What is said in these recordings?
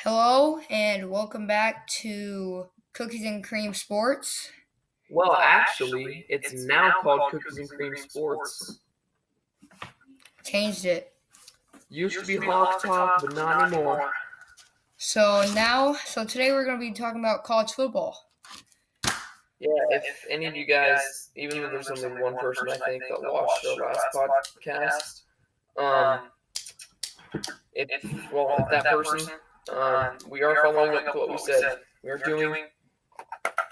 Hello and welcome back to Cookies and Cream Sports. Well, actually, it's now called Cookies and Cream Sports. Changed it. Used to be Hawk Talk, but not anymore. So today we're going to be talking about college football. Yeah, if any of you guys, even though there's only one person I think that watched our last podcast, if that person, we are following up to what we said. We are doing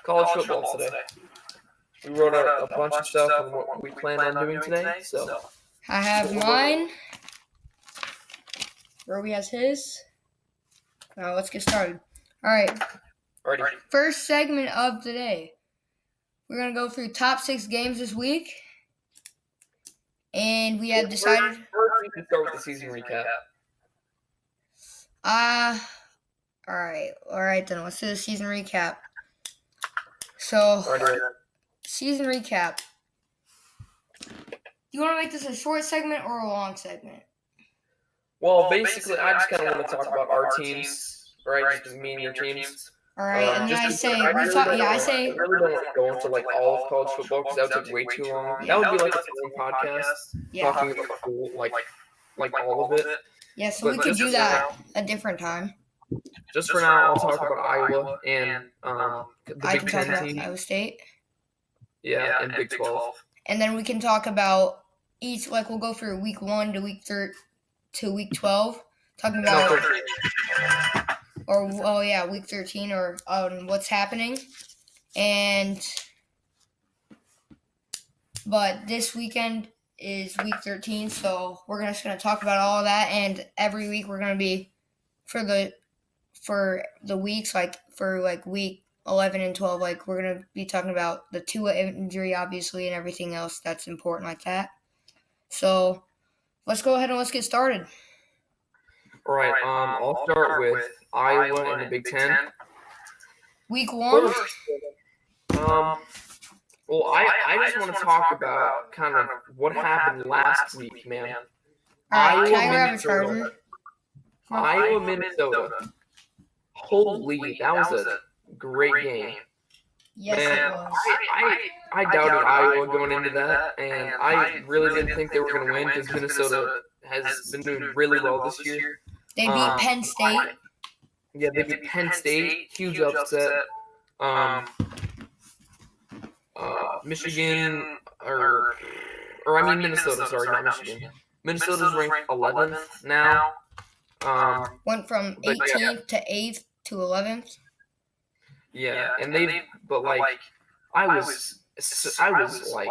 college football today. We wrote out a bunch of stuff on what we plan on doing today. So I have mine. Roby has his. Now let's get started. All right. Alrighty. First segment of the day. We're going to go through top 6 games this week. And we have decided. First, we can start with the season recap. All right then. Let's do the season recap. So, season recap. Do you want to make this a short segment or a long segment? Well, basically, I just kind of want to talk about our teams, right? Just me and your teams. All right, and then I say, I really don't want to go into like all of college football because that would take way too long. Yeah. That would be like a whole podcast talking about full, like all of it. Yeah, so we could do that a different time. Just for now, I'll talk about Iowa and the I Big can talk Ten about team. Iowa State. Yeah, and Big 12. And then we can talk about each, like we'll go through week 1 to week 12, talking about, week 13 or what's happening. But this weekend is week 13, so we're just going to talk about all of that, and every week we're going to be, for the weeks, for week 11 and 12, we're going to be talking about the Tua injury, obviously, and everything else that's important like that. So let's go ahead and let's get started. All right, I'll start with Iowa and the Big Ten. Week 1. Well, I just want to talk about kind of what happened last week, man. Iowa, Minnesota. Holy, that was a great game. Yes, Man, it was. I doubted Iowa going into that, and I really didn't think they were going to win because Minnesota has been doing really well this year. They beat Penn State. Yeah, they beat Penn State. Huge upset. Michigan, Minnesota. Sorry, not Michigan. Minnesota's ranked 11th now. Went from 18th to 8th to 11th. Yeah, and I was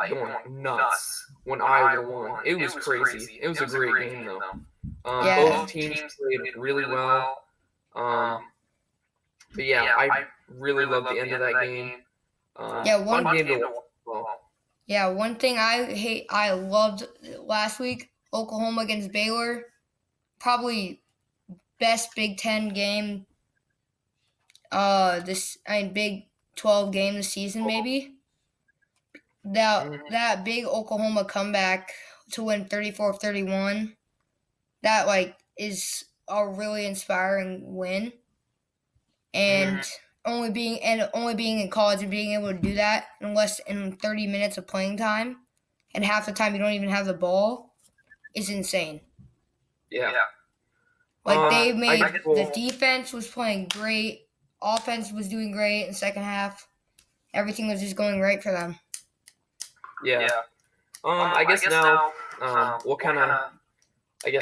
going nuts when Iowa won. It was crazy. It was a great game though. Both teams played really well. But yeah, I really loved the end of that game. Fun game to watch. Yeah, one thing I loved last week, Oklahoma against Baylor. Probably best Big 10 game. Big 12 game this season, maybe. That big Oklahoma comeback to win 34-31. That is a really inspiring win. And only being in college and being able to do that in 30 minutes of playing time, and half the time you don't even have the ball, is insane. Yeah. The defense was playing great, offense was doing great in the second half. Everything was just going right for them. Yeah. I guess now we'll kind of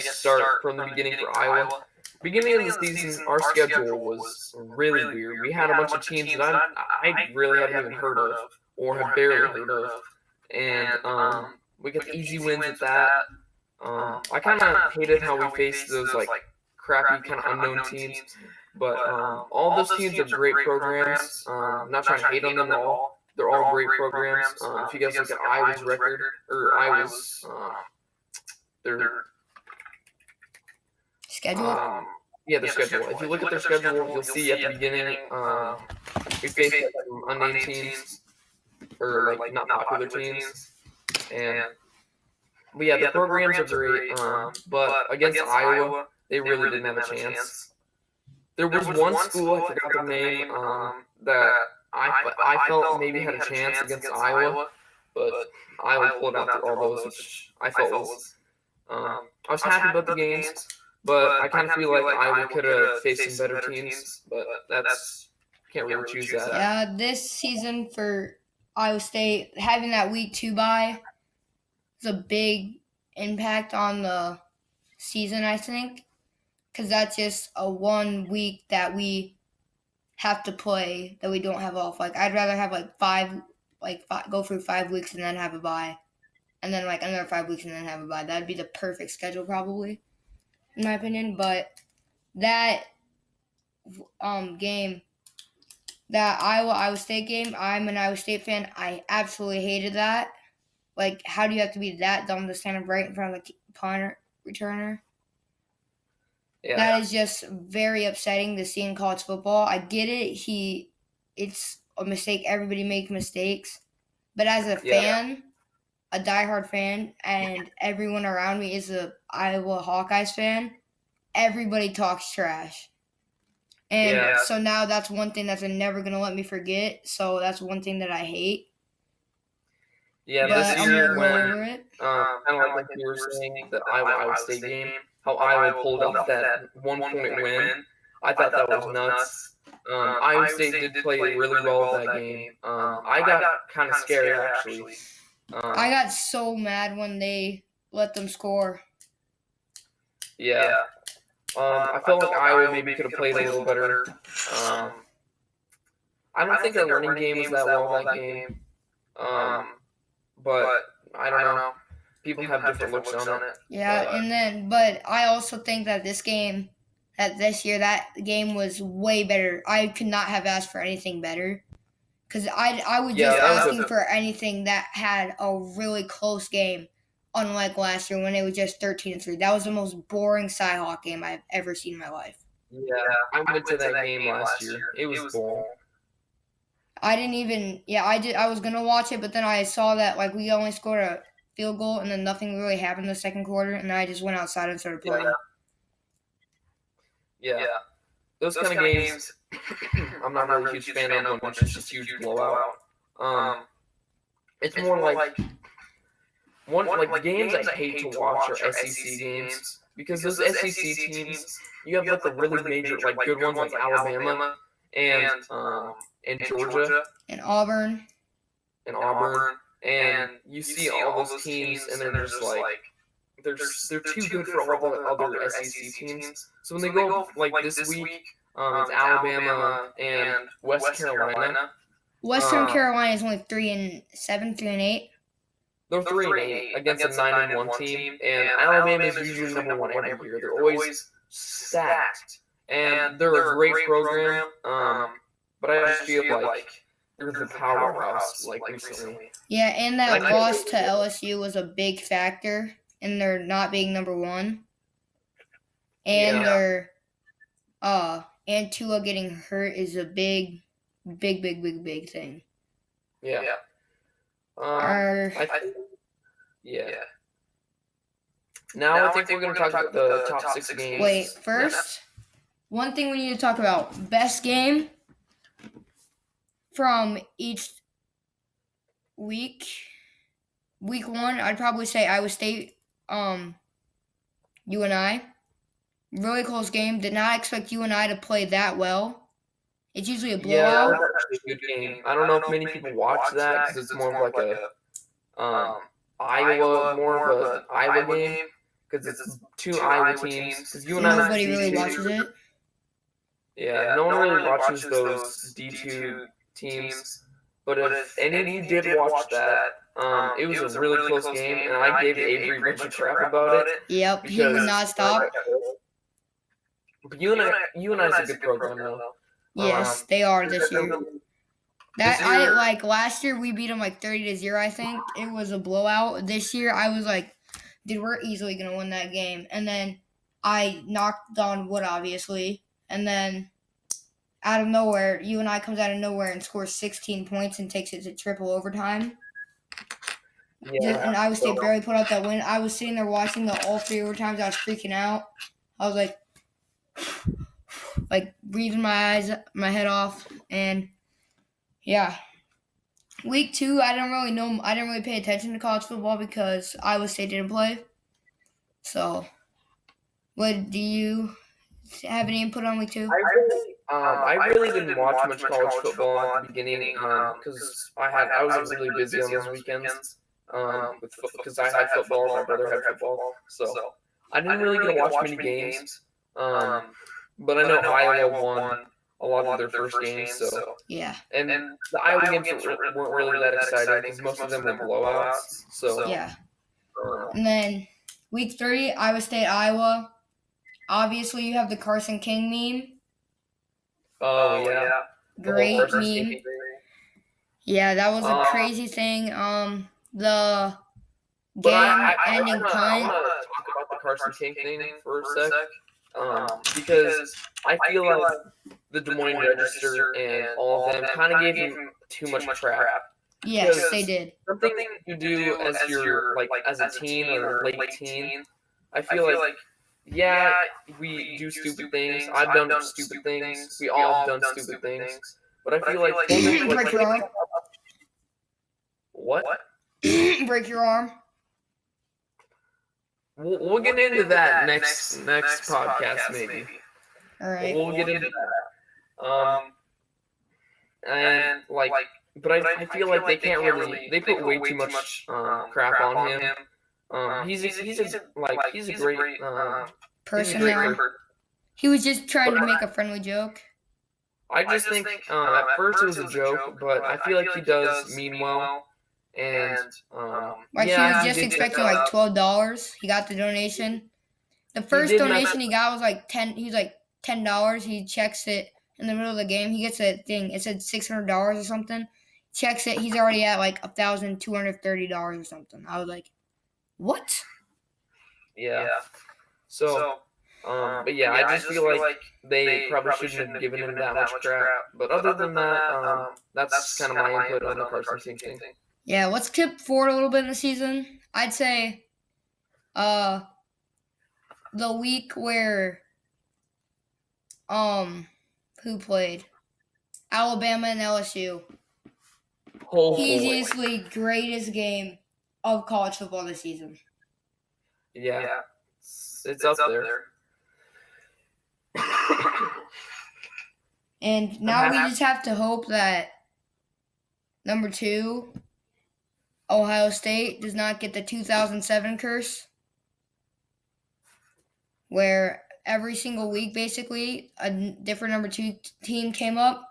start from the beginning for Iowa. Beginning of the season, our schedule was really weird. We had a bunch of teams that I really haven't even heard of or have barely heard of. And we got easy wins with that. I kind of hated how we faced those crappy kind of unknown teams. But all those teams are great programs. I'm not trying to hate on them at all. They're all great programs. If you guys look at Iowa's record, or Iowa's their schedule? Their schedule. If you look at their schedule, you'll see at the beginning we faced some unnamed teams or not popular teams, but the programs are great. But against Iowa, they really didn't have a chance. there was one school, I forgot the name, that I felt maybe had a chance against Iowa, but Iowa pulled out through all those, which I felt was I was happy about the games, but I kind of feel like Iowa could have faced some better teams, but that's can't really choose that. Yeah, this season for Iowa State, having that week 2 bye is a big impact on the season, I think, because that's just a 1 week that we have to play that we don't have off. Like, I'd rather have go through 5 weeks and then have a bye, and then like another 5 weeks and then have a bye. That'd be the perfect schedule, probably, in my opinion. But that game, that Iowa State game, I'm an Iowa State fan. I absolutely hated that. Like, how do you have to be that dumb to stand up right in front of the punter returner? Yeah. That is just very upsetting to see in college football. I get it. It's a mistake. Everybody makes mistakes. But as a fan, a diehard fan, and everyone around me is a Iowa Hawkeyes fan, everybody talks trash. And so now that's one thing that's never going to let me forget. So that's one thing that I hate. Yeah, but this year when, kind of like you were saying, the Iowa State game, how Iowa pulled off that 1-point win, I thought that was nuts. Iowa State did play really well that game. I got kind of scared, actually. I got so mad when they let them score. Yeah. I felt like Iowa maybe could have played a little better. I don't think our running game was that well that game. But I don't know. People have different looks on it. Yeah, but I also think that this game, that game was way better. I could not have asked for anything better. Because I was just asking for anything that had a really close game, unlike last year when it was just 13-3. That was the most boring Cyhawk game I've ever seen in my life. Yeah, I went to that game last year. It was boring. I didn't even I was gonna watch it, but then I saw that like we only scored a field goal and then nothing really happened in the second quarter, and I just went outside and started playing. Yeah. Those kind of games I'm not really a huge fan of when it's just a huge blowout. It's more like the games I hate to watch are SEC games, because those SEC teams, you have like the really major, like good ones like Alabama and Georgia and Auburn, and you see all those teams, and they're just like they're too good for all the other SEC teams. So when they go like this week, it's Alabama and West Carolina. Western Carolina is only 3-7, 3-8. They're 3-8 against a 9-1 team, and Alabama is usually number one every year. They're always stacked, and they're a great program. But I just feel like they're the powerhouse like recently. Yeah, and that loss to LSU was a big factor in their not being number one, and their and Tua getting hurt is a big thing. Yeah. Now I think we're going to talk about the top 6 games. Wait, first, one thing we need to talk about: best game from each week. Week 1, I'd probably say Iowa State, UNI. Really close game. Did not expect UNI to play that well. It's usually a blowout. Yeah, that was actually a good game. I don't know if many people watch that because it's more of like a more of an Iowa game, because it's 2 Iowa teams. Because nobody really watches it. Yeah, no one really watches those D2 teams. But if any of you did watch that, it was a really close game, and I gave Avery a bunch of crap about it. Yep, he would not stop. But UNI's a good program, though. Yes, they are this year. Last year we beat them like 30-0, I think. It was a blowout. This year I was like, dude, we're easily gonna win that game. And then I knocked on wood, obviously. And then out of nowhere, UNI comes out of nowhere and scores 16 points and takes it to triple overtime. Yeah. And Iowa State barely put out that win. I was sitting there watching all 3 overtimes. I was freaking out. I was like like breathing my head off, and yeah. Week 2, I didn't really pay attention to college football because Iowa State didn't play. So, what do you have any input on week 2? I really didn't watch much college football at the beginning because I was really busy on those weekends because I had football, my brother had football, so I didn't really get to watch many games. But I know Iowa won a lot of their first games, so yeah. And the Iowa games weren't really that exciting because most of them were blowouts. So yeah. And then week 3, Iowa State, Iowa. Obviously, you have the Carson King meme. Oh yeah, great meme. Yeah, that was a crazy thing. The game-ending punt. I want to talk about the Carson King thing for a sec, because I feel like the Des Moines Register and all of them kind of gave him too much crap. Yes, they did. Something you do as your as a teen or late teen. I feel like we do stupid things. I've done stupid things. We all have done stupid things. But I feel like break your arm. What? Break your arm. We'll get into that next podcast maybe. All right. We'll get into that. And but I feel like they can't really. They put way too much crap on him. He's a great person now. He was just trying to make a friendly joke. I just think at first it was a joke, but I feel like he does mean well. And he was just expecting like $12. He got the donation. The first donation he got was like $10. He was like $10. He checks it in the middle of the game. He gets a thing. It said $600 or something. Checks it. He's already at like $1,230 or something. I was like, what? Yeah. So, but yeah, I just feel like they probably shouldn't have given him that much crap. But other than that, that's kind of my input on the Carson King thing. Yeah, let's skip forward a little bit in the season. I'd say the week where who played? Alabama and LSU. Easily greatest game of college football this season. Yeah. It's up there. And now we just have to hope that number 2, Ohio State, does not get the 2007 curse, where every single week, basically, a different number 2 team came up,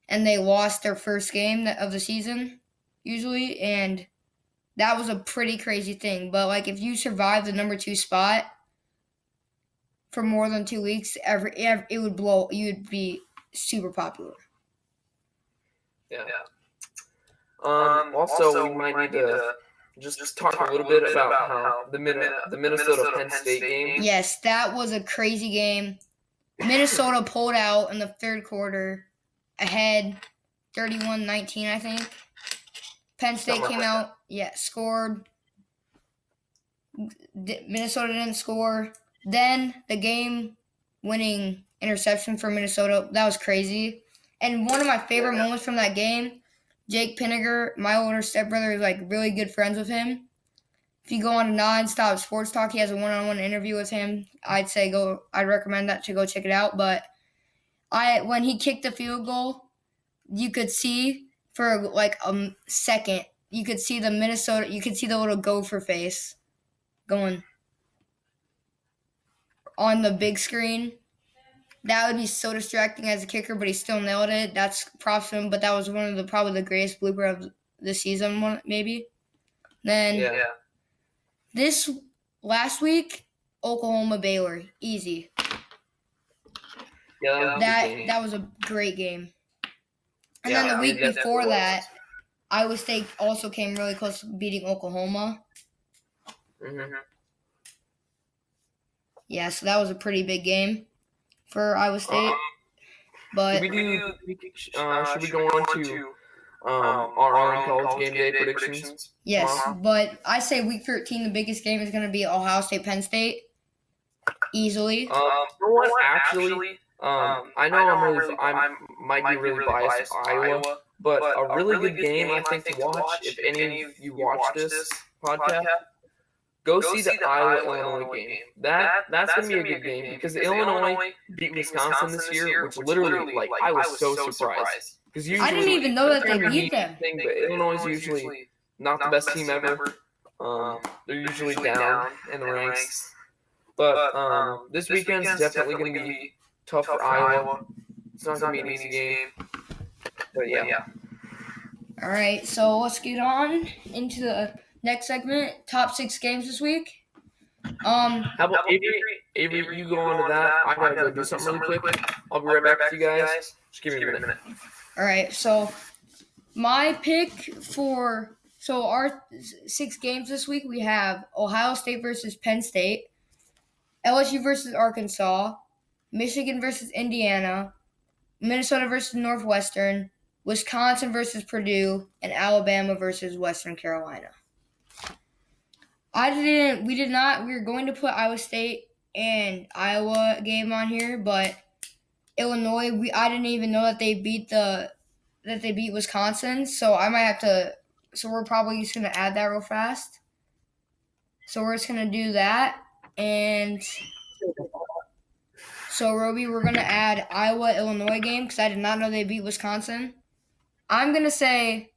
and they lost their first game of the season, usually, and that was a pretty crazy thing. But, like, if you survive the number 2 spot for more than 2 weeks, it would blow. You would be super popular. Yeah. Also, we might need to just talk a little bit about how the Minnesota Penn State game. Yes, that was a crazy game. Minnesota pulled out in the third quarter, ahead 31-19, I think. Penn State came out, scored. Minnesota didn't score. Then the game-winning interception for Minnesota, that was crazy. And one of my favorite moments from that game, Jake Pinniger, my older stepbrother, is like really good friends with him. If you go on Nonstop Sports Talk, he has a one-on-one interview with him. I'd recommend that to go check it out. But when he kicked the field goal, you could see for like a second, you could see the little gopher face going on the big screen. That would be so distracting as a kicker, but he still nailed it. That's props to him, but that was one of probably the greatest blooper of the season, maybe. Then this last week, Oklahoma Baylor, easy. Yeah, that was a great game. And then the week before that, Iowa State also came really close to beating Oklahoma. Mm-hmm. Yeah, so that was a pretty big game for Iowa State. But should we go on to our own college game day predictions? Yes, but I say week 13, the biggest game is going to be Ohio State, Penn State, easily. You know what? Actually, I know I might be really biased to Iowa, but a really good game I think to watch. If any of you watch this podcast, go see the Iowa-Illinois game. That's gonna be a good game because Illinois beat Wisconsin this year, which literally like I was so surprised because usually I didn't even know that they beat them. But Illinois is usually not the best team ever. They're usually down in the ranks, but this weekend's definitely gonna be tough for Iowa. It's not gonna be an easy game, but yeah. All right, so let's get on into the next segment. Top 6 games this week. How about Avery? You go on to that. I gotta go do something really quick. I'll be right back with you guys. Just give me a minute. All right, so my pick for our 6 games this week, we have Ohio State versus Penn State, LSU versus Arkansas, Michigan versus Indiana, Minnesota versus Northwestern, Wisconsin versus Purdue, and Alabama versus Western Carolina. We were going to put Iowa State and Iowa game on here, but Illinois, I didn't even know that they beat Wisconsin, so I might have to. So we're probably just gonna add that real fast. So we're just gonna do that, and so Roby, we're gonna add Iowa-Illinois game because I did not know they beat Wisconsin. I'm gonna say,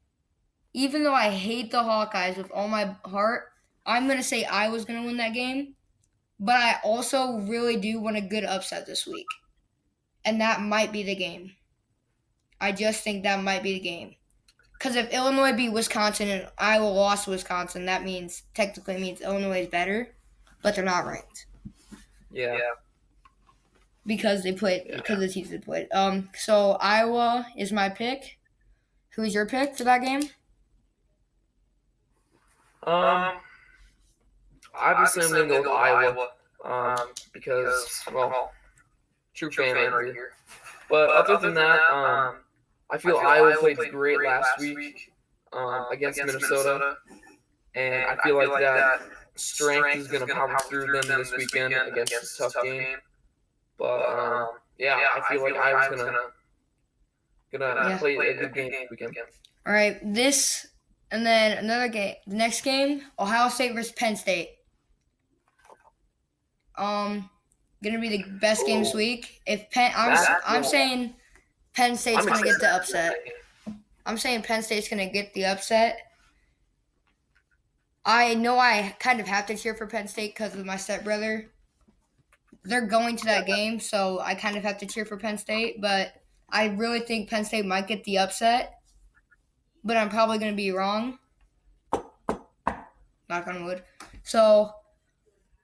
even though I hate the Hawkeyes with all my heart, I'm gonna say Iowa's gonna win that game. But I also really do want a good upset this week, and that might be the game. I just think that might be the game. Because if Illinois beat Wisconsin and Iowa lost to Wisconsin, that technically means Illinois is better, but they're not ranked. Yeah. Because the teams they played. So Iowa is my pick. Who's your pick for that game? Obviously I'm gonna go with Iowa. Because true fan right here. But other than that, I feel Iowa played great last week against Minnesota, and I feel like that strength is going to power through them this weekend against this tough game. But I feel like Iowa's gonna play a good game this weekend. All right, this and then another game. The next game, Ohio State versus Penn State. Gonna be the best game this week. I'm saying Penn State's gonna get the upset. I'm saying Penn State's gonna get the upset. I know I kind of have to cheer for Penn State because of my stepbrother. They're going to that game, so I kind of have to cheer for Penn State. But I really think Penn State might get the upset. But I'm probably gonna be wrong. Knock on wood. So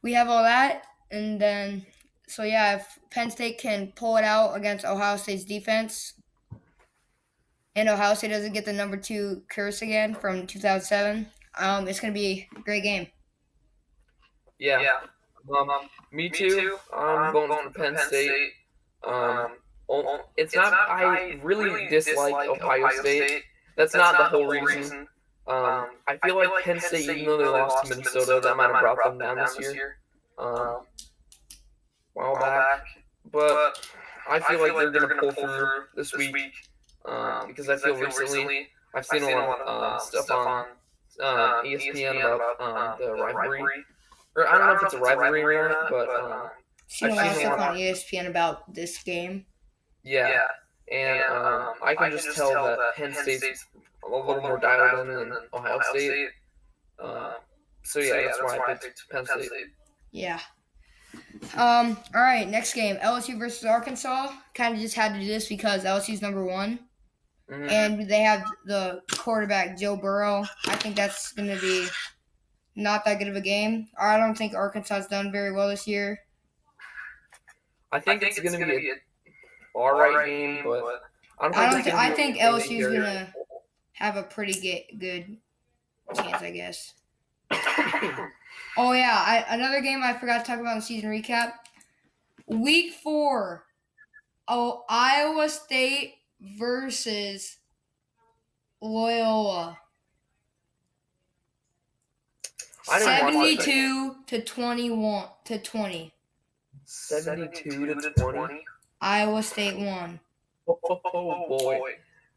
we have all that, and then. So, if Penn State can pull it out against Ohio State's defense and Ohio State doesn't get the number 2 curse again from 2007, it's going to be a great game. Yeah. Me too. I'm going for Penn State. It's not – I really dislike Ohio State. That's not the whole reason. I feel like Penn State, even though they lost to Minnesota, that might have brought them down this year. While back, but I feel like they're going to pull through this week because I feel recently I've seen a lot of stuff on ESPN about the rivalry. Or I don't know if it's a rivalry or not, but I've seen a lot of stuff on ESPN about this game. Yeah, and I can just tell that Penn State's a little more dialed in than Ohio State. So that's why I picked Penn State. Yeah. All right, next game, LSU versus Arkansas. Kind of just had to do this because LSU's number 1. Mm-hmm. And they have the quarterback, Joe Burrow. I think that's going to be not that good of a game. I don't think Arkansas's done very well this year. I think it's going to be an all right game, but I think LSU's going to have a pretty good chance, I guess. Oh, yeah. Another game I forgot to talk about in the season recap. Week 4. Iowa State versus Loyola. 72 to 20. 72 to 20? Iowa State won. Oh boy,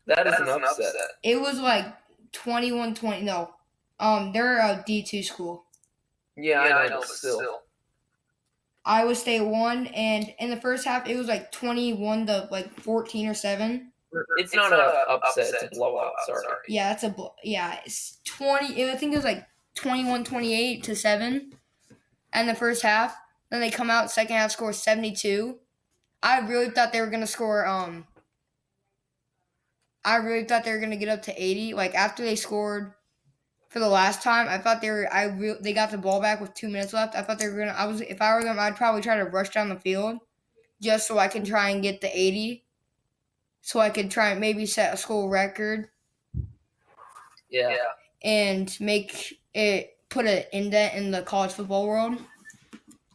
that is an upset. It was like 21-20. No, they're a D2 school. Yeah, I know, but still. Iowa State won, and in the first half, it was like 21 to like 14 or 7. It's not an upset; it's a blowout. Sorry. Yeah, it's 20. I think it was like 21-28 to 7, and the first half. Then they come out second half, score 72. I really thought they were gonna score. I really thought they were gonna get up to 80. Like after they scored for the last time, I thought they got the ball back with 2 minutes left. I thought they were gonna. If I were them, I'd probably try to rush down the field, just so I can try and get the 80. So I could try and maybe set a school record. Yeah. And put an indent in the college football world.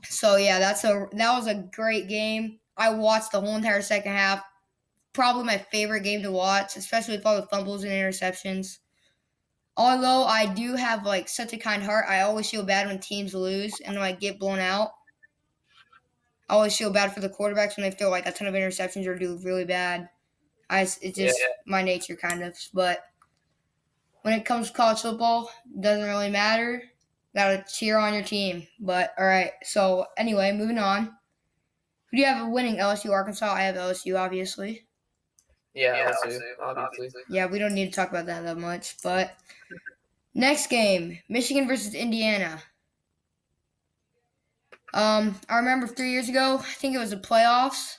So yeah, that was a great game. I watched the whole entire second half. Probably my favorite game to watch, especially with all the fumbles and interceptions. Although I do have like such a kind heart, I always feel bad when teams lose and like get blown out. I always feel bad for the quarterbacks when they throw like a ton of interceptions or do really bad. It's just my nature kind of. But when it comes to college football, it doesn't really matter. Gotta cheer on your team. But all right. So anyway, moving on. Who do you have winning? LSU, Arkansas? I have LSU, obviously. Yeah, LSU, obviously. Yeah, we don't need to talk about that much. But next game, Michigan versus Indiana. I remember 3 years ago, I think it was the playoffs.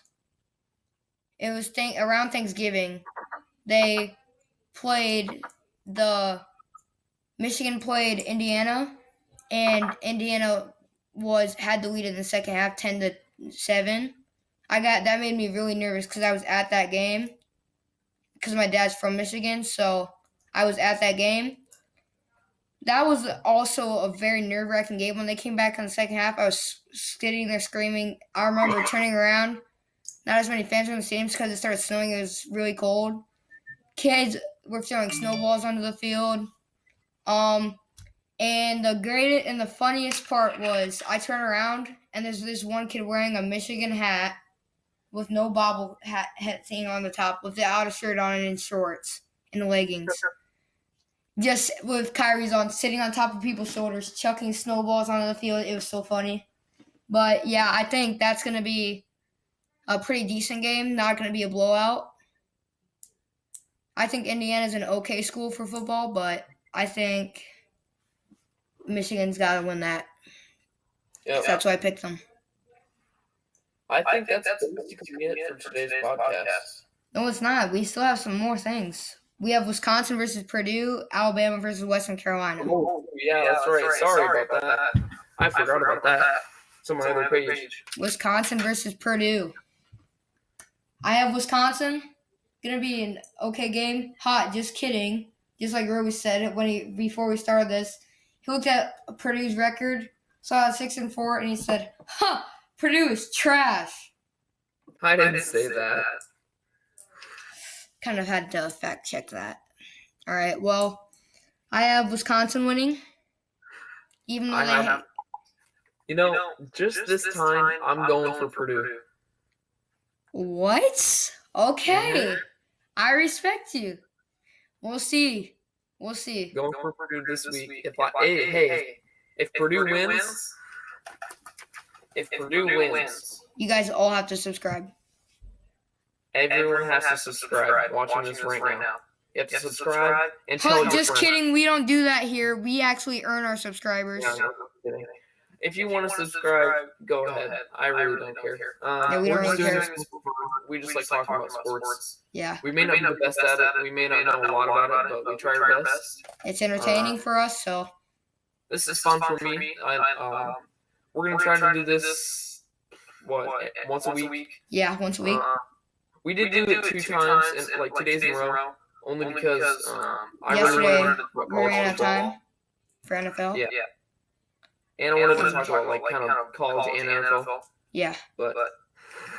It was around Thanksgiving. Michigan played Indiana, and Indiana had the lead in the second half, 10-7. That made me really nervous because I was at that game. Because my dad's from Michigan, so I was at that game. That was also a very nerve-wracking game. When they came back in the second half, I was sitting there screaming. I remember turning around. Not as many fans were in the stadium because it started snowing. It was really cold. Kids were throwing snowballs onto the field. And the funniest part was I turn around and there's this one kid wearing a Michigan hat with no bobble hat thing on the top, without a shirt on and in shorts and leggings. Just with Kyrie's on, sitting on top of people's shoulders, chucking snowballs onto the field. It was so funny. But yeah, I think that's going to be a pretty decent game. Not going to be a blowout. I think Indiana's an okay school for football, but I think Michigan's got to win that. Yep. So that's why I picked them. I think that's basically it for today's podcast. No, it's not. We still have some more things. We have Wisconsin versus Purdue, Alabama versus Western Carolina. Oh, yeah, that's right. Sorry about that. I forgot about that. It's on my other page. Wisconsin versus Purdue. I have Wisconsin. Gonna be an okay game. Hot, just kidding. Just like Roby said before we started this. He looked at Purdue's record, saw it 6-4, and he said, "Huh, Purdue is trash." I didn't say that. Kind of had to fact check that. All right, well, I have Wisconsin winning. Even though just this time, I'm going for Purdue. What? Okay. Mm-hmm. I respect you. We'll see. Going for Purdue this week. If Purdue wins, you guys all have to subscribe. Everyone has to subscribe watching this right now. You have to subscribe and tell your Just friends. Kidding. We don't do that here. We actually earn our subscribers. Yeah, no, kidding. If you want to subscribe, go ahead. I really don't care. We don't really care. We just like talking about sports. Yeah. We may not be the best at it. We may not know a lot about it, but we try our best. It's entertaining for us, so. This is fun for me. We're going to try to do this, once a week? Yeah, once a week. We did do it 2 times, in 2 days in a row, only because I yesterday, really wanted to talk we ran out of time for NFL. Yeah. And I wanted to talk about kind of college and NFL. Yeah. But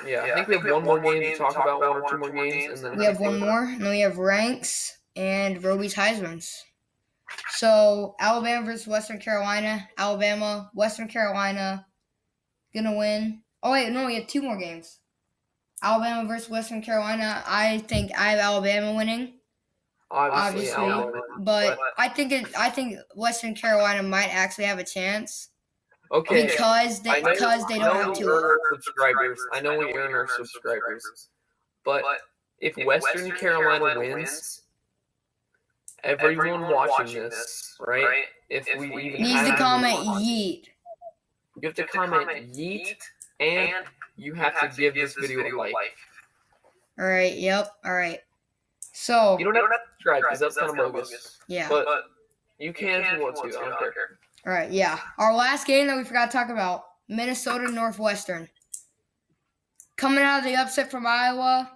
yeah, I think we have one more game to talk about, 1 or 2 more games, and then we have one more, and then we have ranks and Roby's Heisman's. So Alabama versus Western Carolina. Western Carolina gonna win. Oh wait, no, we have 2 more games. Alabama versus Western Carolina. I think I have Alabama winning. Obviously, Obviously, but I think Western Carolina might actually have a chance. Okay. Because they don't have to earn our subscribers. I know we earn our subscribers. But if Western Carolina wins, everyone watching this, right? If we even needs to comment yeet. You have to comment yeet, and you have to give this video a like. All right. Yep. All right. So you don't have to subscribe because that's kind of bogus. Yeah. But you can if you want to. I don't care. All right. Yeah. Our last game that we forgot to talk about: Minnesota Northwestern. Coming out of the upset from Iowa,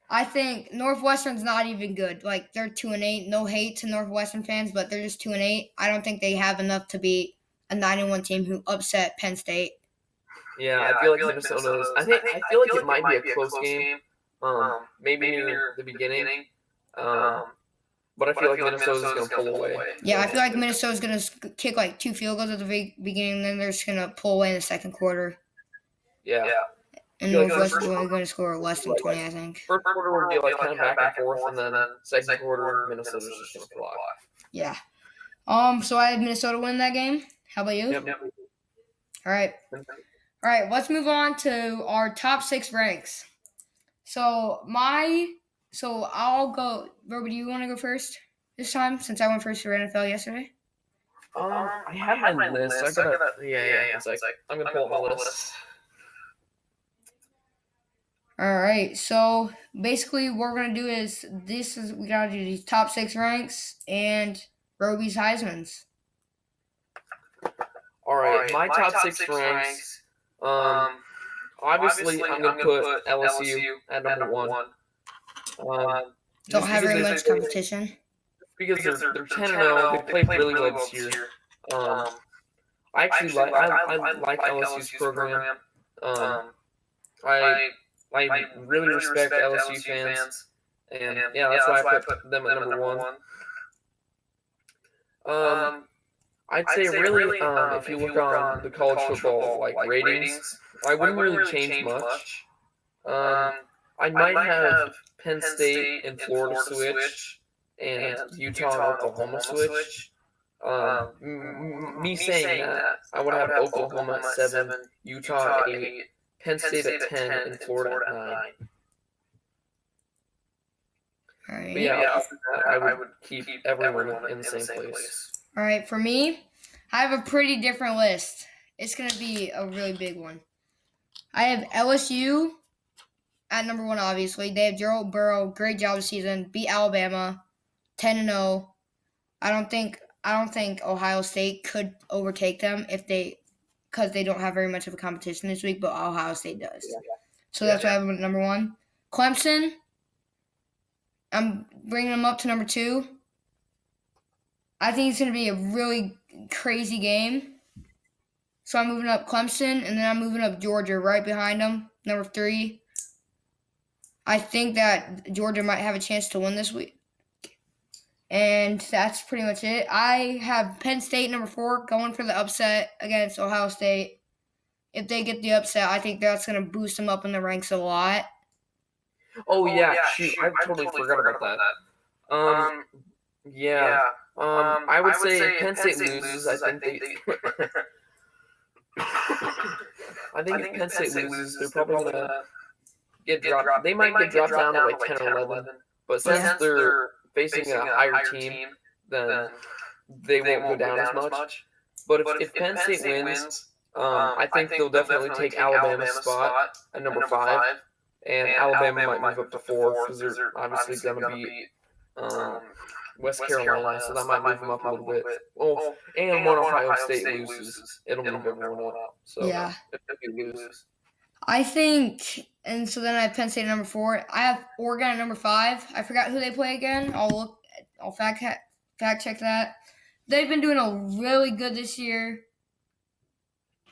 I think Northwestern's not even good. Like, they're 2-8. No hate to Northwestern fans, but they're just 2-8. I don't think they have enough to beat a 9-1 team who upset Penn State. Yeah, I feel like Minnesota's. I feel like it might be a close game. Maybe near the beginning. But I feel like Minnesota's going to pull away. Yeah, I feel like Minnesota's going to kick like 2 field goals at the beginning, and then they're just going to pull away in the second quarter. Yeah. And Northwestern's only going to score less than 20, I think. First quarter would be like kind of back and forth, and then second quarter, Minnesota's just going to fly. Yeah. So I had Minnesota win that game. How about you? Yep. All right. All right, let's move on to our top 6 ranks. So I'll go. Roby, do you want to go first this time, since I went first for NFL yesterday? I have my list. I gotta. Yeah. It's like I'm gonna pull up my list. All right. So basically, what we're gonna do is we gotta do these top 6 ranks and Roby's Heisman's. All right, my top 6 ranks. Obviously, I'm gonna put LSU at number 1. Don't have very much competition. Because they're 10-0. They played really well this year. I actually like LSU's program. I really respect LSU fans, and yeah, that's why I put them at number 1. I'd say really, if you look on the college football like ratings, I wouldn't really change much. I might have Penn State and Florida switch, and Utah and Oklahoma switch. Me saying that, I would have Oklahoma at 7, Utah at 8, Penn State at 10, and Florida at 9. All right. But yeah, I would keep everyone in the same place. All right, for me, I have a pretty different list. It's going to be a really big one. I have LSU at number 1, obviously. They have Joe Burrow, great job this season, beat Alabama, 10-0. I don't think Ohio State could overtake them because they don't have very much of a competition this week, but Ohio State does. Yeah. So that's why I have them at number 1. Clemson, I'm bringing them up to number 2. I think it's going to be a really crazy game. So I'm moving up Clemson, and then I'm moving up Georgia right behind them, number 3. I think that Georgia might have a chance to win this week. And that's pretty much it. I have Penn State, number 4, going for the upset against Ohio State. If they get the upset, I think that's going to boost them up in the ranks a lot. Oh, yeah. Shoot. I totally forgot about that. Yeah. I would say Penn State loses. I think if Penn State loses, they're probably going to get dropped. They might get dropped down to like 10 or 11. But since they're facing a higher team, then they won't go down as much. But if Penn State wins, I think they'll definitely take Alabama's spot at number 5. And Alabama might move up to 4 because they're obviously going to beat West Carolina, so that might move them up a little bit. Oh, and when Ohio State loses, it'll move everyone up. So yeah. If you lose. I think, and so then I have Penn State at number 4. I have Oregon at number 5. I forgot who they play again. I'll fact check that. They've been doing a really good this year.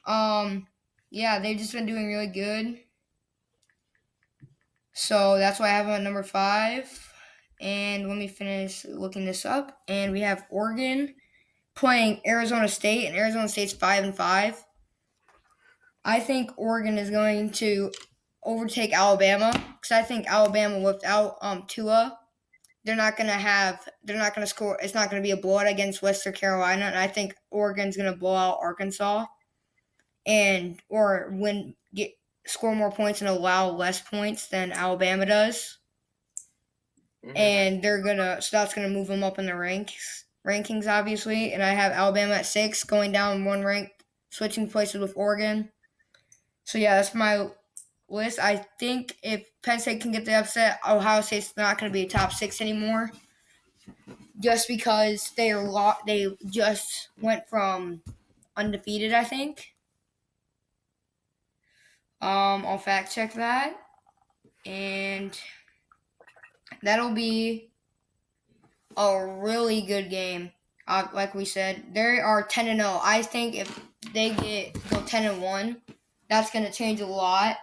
Yeah, they've just been doing really good. So that's why I have them at number 5. And let me finish looking this up. And we have Oregon playing Arizona State, and Arizona State's 5-5. I think Oregon is going to overtake Alabama because I think Alabama without Tua, they're not gonna score. It's not gonna be a blowout against Western Carolina, and I think Oregon's gonna blow out Arkansas, or score more points and allow less points than Alabama does. Mm-hmm. And that's gonna move them up in the rankings, obviously. And I have Alabama at 6, going down 1 rank, switching places with Oregon. So yeah, that's my list. I think if Penn State can get the upset, Ohio State's not going to be a top 6 anymore, just because they just went from undefeated, I think. I'll fact check that, and that'll be a really good game. Like we said, they are 10-0. I think if they go 10-1, that's going to change a lot.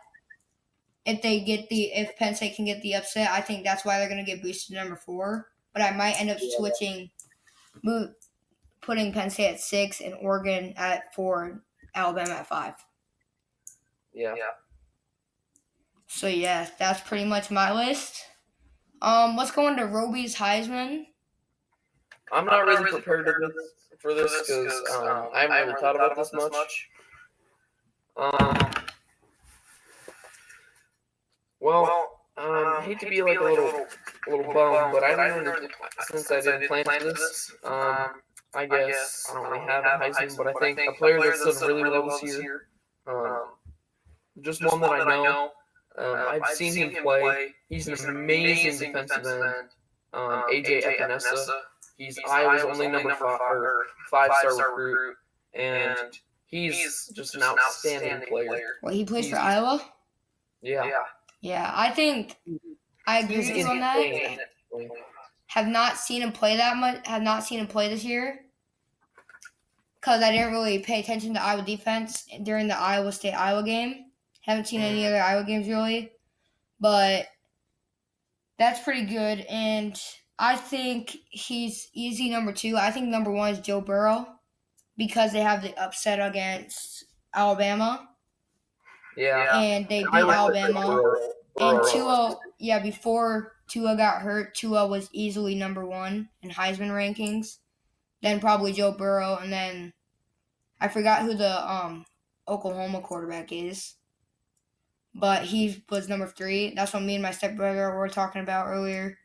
If Penn State can get the upset, I think that's why they're going to get boosted to number 4. But I might end up putting Penn State at 6 and Oregon at 4, Alabama at 5. Yeah. So yeah, that's pretty much my list. Let's go into Roby's Heisman. I'm not really prepared for this because I haven't really thought about this much. I hate to be like a little bum, but I didn't really, since I didn't plan for this. I guess I don't really have a Heisman, but I think a player that's done really well this year. Just one that I know. I've seen him play. He's an amazing defensive end. AJ Epinesa. He's Iowa's only number 5-star recruit, and he's just an outstanding player. Well, he plays for Iowa? Yeah. Yeah, I think I agree with you on that. Have not seen him play that much. Have not seen him play this year because I didn't really pay attention to Iowa defense during the Iowa State-Iowa game. Haven't seen any other Iowa games really, but that's pretty good. And I think he's easy number 2. I think number 1 is Joe Burrow because they have the upset against Alabama. Yeah. And they beat Alabama. And Tua, before Tua got hurt, Tua was easily number 1 in Heisman rankings. Then probably Joe Burrow, and then I forgot who the Oklahoma quarterback is. But he was number 3. That's what me and my stepbrother were talking about earlier.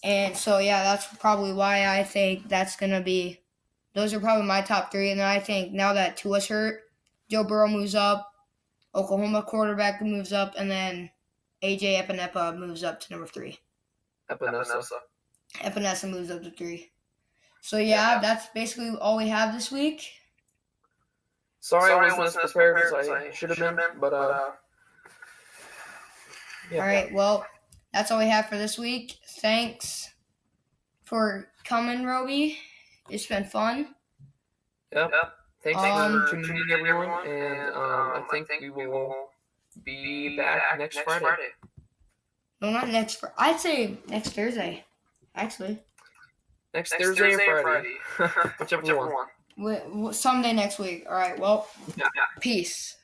And so, yeah, that's probably why I think those are probably my top 3. And then I think now that Tua's hurt, Joe Burrow moves up, Oklahoma quarterback moves up, and then AJ Epinesa moves up to number 3. Epinesa moves up to 3. So, yeah, that's basically all we have this week. Sorry I wasn't as prepared as I should have been, but yeah. All right, well, that's all we have for this week. Thanks for coming, Roby. It's been fun. Yep. Thanks for tuning in, everyone, and I think we will be back next Friday. No, not next Friday. I'd say next Thursday, actually. Next Thursday or Friday. Whichever one. Someday next week. All right, well, peace.